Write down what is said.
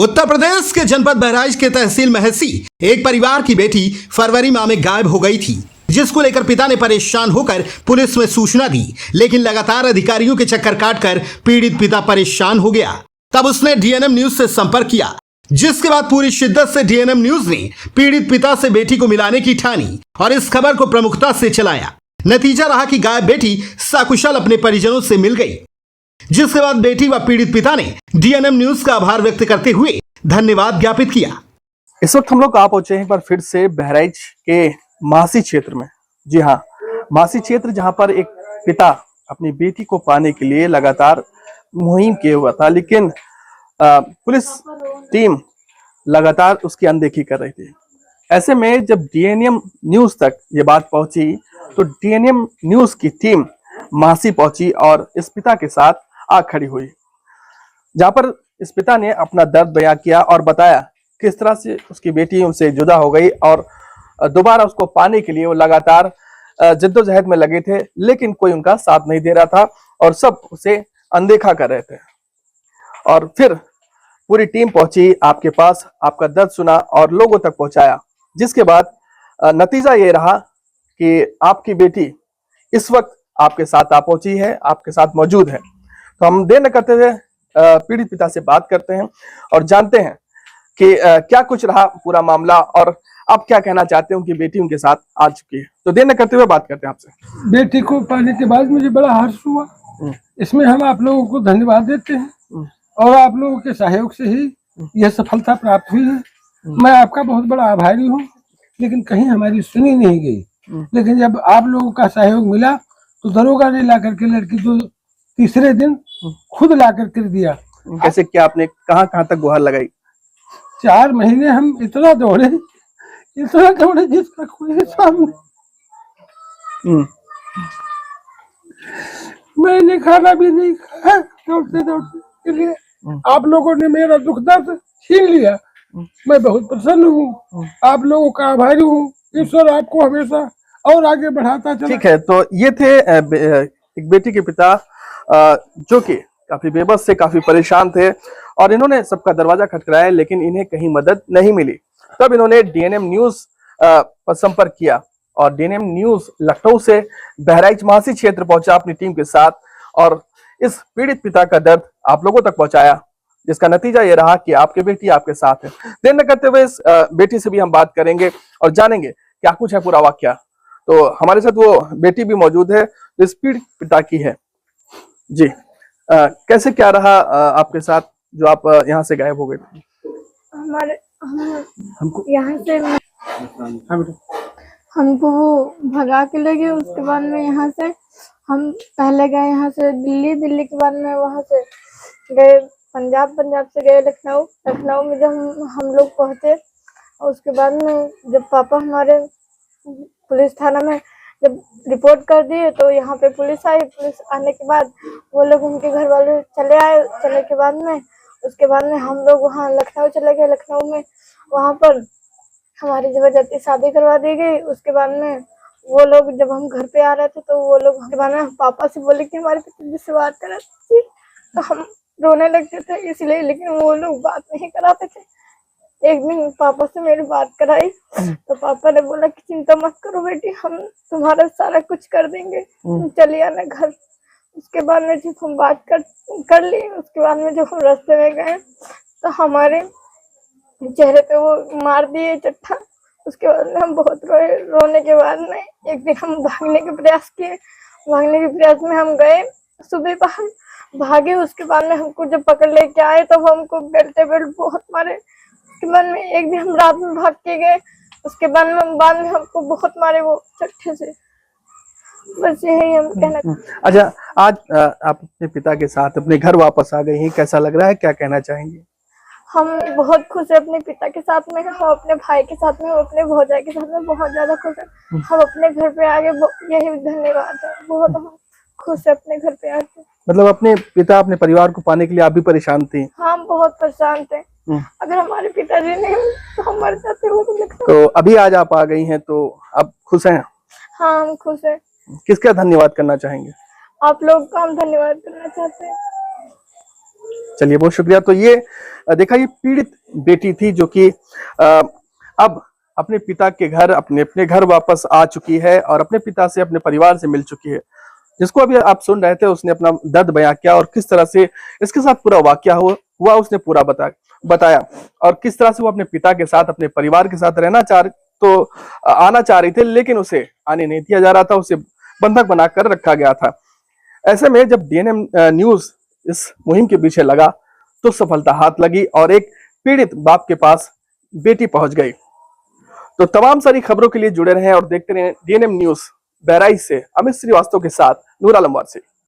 उत्तर प्रदेश के जनपद बहराइच के तहसील महसी एक परिवार की बेटी फरवरी माह में गायब हो गई थी, जिसको लेकर पिता ने परेशान होकर पुलिस में सूचना दी। लेकिन लगातार अधिकारियों के चक्कर काटकर पीड़ित पिता परेशान हो गया। तब उसने डीएनएम न्यूज से संपर्क किया, जिसके बाद पूरी शिद्दत से डीएनएम न्यूज ने पीड़ित पिता से बेटी को मिलाने की ठानी और इस खबर को प्रमुखता से चलाया। नतीजा रहा कि गायब बेटी सकुशल अपने परिजनों से मिल गई, जिसके बाद बेटी व पीड़ित पिता ने डीएनएम न्यूज का आभार व्यक्त करते हुए धन्यवाद ज्ञापित किया। इस वक्त हम लोग आ पहुंचे हैं एक बार फिर से बहराइच के मासी क्षेत्र में। जी हाँ, मासी क्षेत्र, जहां पर एक पिता अपनी बेटी को पाने के लिए लगातार मुहिम किए हुआ था, लेकिन पुलिस टीम लगातार उसकी अनदेखी कर रही थी। ऐसे में जब डीएनएम न्यूज तक ये बात पहुंची तो डीएनएम न्यूज की टीम मासी पहुंची और इस पिता के साथ आ खड़ी हुई, जहां पर इस पिता ने अपना दर्द बयां किया और बताया किस तरह से उसकी बेटी उनसे जुदा हो गई और दोबारा उसको पाने के लिए वो लगातार जद्दोजहद में लगे थे, लेकिन कोई उनका साथ नहीं दे रहा था और सब उसे अनदेखा कर रहे थे। और फिर पूरी टीम पहुंची आपके पास, आपका दर्द सुना और लोगों तक पहुंचाया, जिसके बाद नतीजा ये रहा कि आपकी बेटी इस वक्त आपके साथ आ पहुंची है, आपके साथ मौजूद है। तो हम देर न करते हुए पीड़ित पिता से बात करते हैं और जानते हैं कि क्या कुछ रहा पूरा मामला और आप क्या कहना चाहते हैं। उनकी बेटी उनके साथ आ चुकी है, तो देर न करते हुए बात करते हैं आपसे। बेटी को पाने के बाद मुझे बड़ा हर्ष हुआ। इसमें हम आप लोगों को धन्यवाद देते हैं और आप लोगों के सहयोग से ही यह सफलता प्राप्त हुई है। मैं आपका बहुत बड़ा आभारी हूँ, लेकिन कहीं हमारी सुनी नहीं गई। लेकिन जब आप लोगों का सहयोग मिला तो दरोगा ने ला करके लड़की तो तीसरे दिन खुद ला करके दिया। कैसे, क्या आपने कहाँ तक गुहार लगाई? 4 महीने हम इतना दौड़े जिसका कोई हिसाब नहीं। मैंने खाना भी नहीं खाया दौड़ते के लिए। आप लोगों ने मेरा दुख दर्द छीन लिया। मैं बहुत प्रसन्न हूँ, आप लोगों का आभारी हूँ। ईश्वर आपको हमेशा और आगे बढ़ाता चले। ठीक है, तो ये थे एक बेटी के पिता जो कि काफी बेबस से, काफी परेशान थे और इन्होंने सबका दरवाजा खटखटाया, लेकिन इन्हें कहीं मदद नहीं मिली। तब इन्होंने डीएनएम न्यूज पर संपर्क किया और डीएनएम न्यूज लखनऊ से बहराइच मासी क्षेत्र पहुंचा अपनी टीम के साथ और इस पीड़ित पिता का दर्द आप लोगों तक पहुंचाया, जिसका नतीजा ये रहा कि आपकी बेटी आपके साथ है। देर न करते हुए इस बेटी से भी हम बात करेंगे और जानेंगे क्या कुछ है पूरा वाकया। तो हमारे साथ वो बेटी भी मौजूद है जो इस पीड़ित पिता की है। जी, कैसे क्या रहा आपके साथ जो आप यहाँ से गायब हो गए? हमको यहाँ से हमको वो भगा के ले गए। उसके बाद में यहाँ से हम पहले गए यहाँ से दिल्ली के बाद में वहाँ से गए पंजाब से गए लखनऊ में जब हम लोग पहुँचे। उसके बाद में जब पापा हमारे पुलिस थाना में जब रिपोर्ट कर दिए तो यहाँ पे पुलिस आई। पुलिस आने के बाद वो लोग, उनके घर वाले चले आए। चले के बाद में उसके बाद में हम लोग वहाँ लखनऊ चले गए। लखनऊ में वहाँ पर हमारी जबरदस्ती शादी करवा दी गई। उसके बाद में वो लोग जब हम घर पे आ रहे थे तो वो लोग के बाद में पापा से बोले कि हमारे पिताजी से बात करा, तो हम रोने लगते थे इसलिए, लेकिन वो लोग बात नहीं कराते थे। एक दिन पापा से मेरी बात कराई तो पापा ने बोला कि चिंता मत करो बेटी, हम तुम्हारा सारा कुछ कर देंगे, तुम चली आना घर। उसके बाद में जब हम बात कर ली, उसके बाद में जब हम रास्ते में गए तो हमारे चेहरे पे वो मार दिए चट्टा। उसके बाद में हम बहुत रोए। रोने के बाद में एक दिन हम भागने के प्रयास किए। भागने के प्रयास में हम गए, सुबह बाहर भागे। उसके बाद में हमको जब पकड़ लेके आए तो हमको बेल्ट बहुत मारे। उसके बाद में एक दिन हम रात में भाग के गए। उसके बाद में हमको बहुत मारे वो चट्टे से। बस यही हम कहना। अच्छा, आज आप अपने पिता के साथ अपने घर वापस आ गई हैं, कैसा लग रहा है, क्या कहना चाहेंगे? हम बहुत खुश है अपने पिता के साथ में, हम अपने भाई के साथ में, अपने भौजाई के साथ में बहुत ज्यादा खुश है। हम अपने घर पे आगे, यही धन्यवाद है। बहुत हम खुश है अपने घर पे आके। मतलब अपने पिता, अपने परिवार को पाने के लिए आप भी परेशान थी? हम बहुत परेशान थे। अगर हमारे पिताजी नहीं तो हम मर जाते। तो अभी आज आप आ गई हैं, तो आप खुश हैं? हाँ, हम खुश है। किसका धन्यवाद करना चाहेंगे? आप लोग का हम धन्यवाद करना चाहते हैं। चलिए, बहुत शुक्रिया। तो ये देखा, ये पीड़ित बेटी थी जो कि अब अपने पिता के घर, अपने घर वापस आ चुकी है और अपने पिता से, अपने परिवार से मिल चुकी है। जिसको अभी आप सुन रहे थे, उसने अपना दर्द बयां किया और किस तरह से इसके साथ पूरा वाकया हुआ उसने पूरा बताया और किस तरह से वो अपने पिता के साथ, अपने परिवार के साथ आना चाह रही थी, लेकिन उसे आने नहीं दिया जा रहा था, उसे बंधक बनाकर रखा गया था। ऐसे में जब डीएनएम न्यूज इस मुहिम के पीछे लगा तो सफलता हाथ लगी और एक पीड़ित बाप के पास बेटी पहुंच गई। तो तमाम सारी खबरों के लिए जुड़े रहें और देखते रहें डीएनएम न्यूज। बहराइच से अमित श्रीवास्तव के साथ नूर आलम वारसी।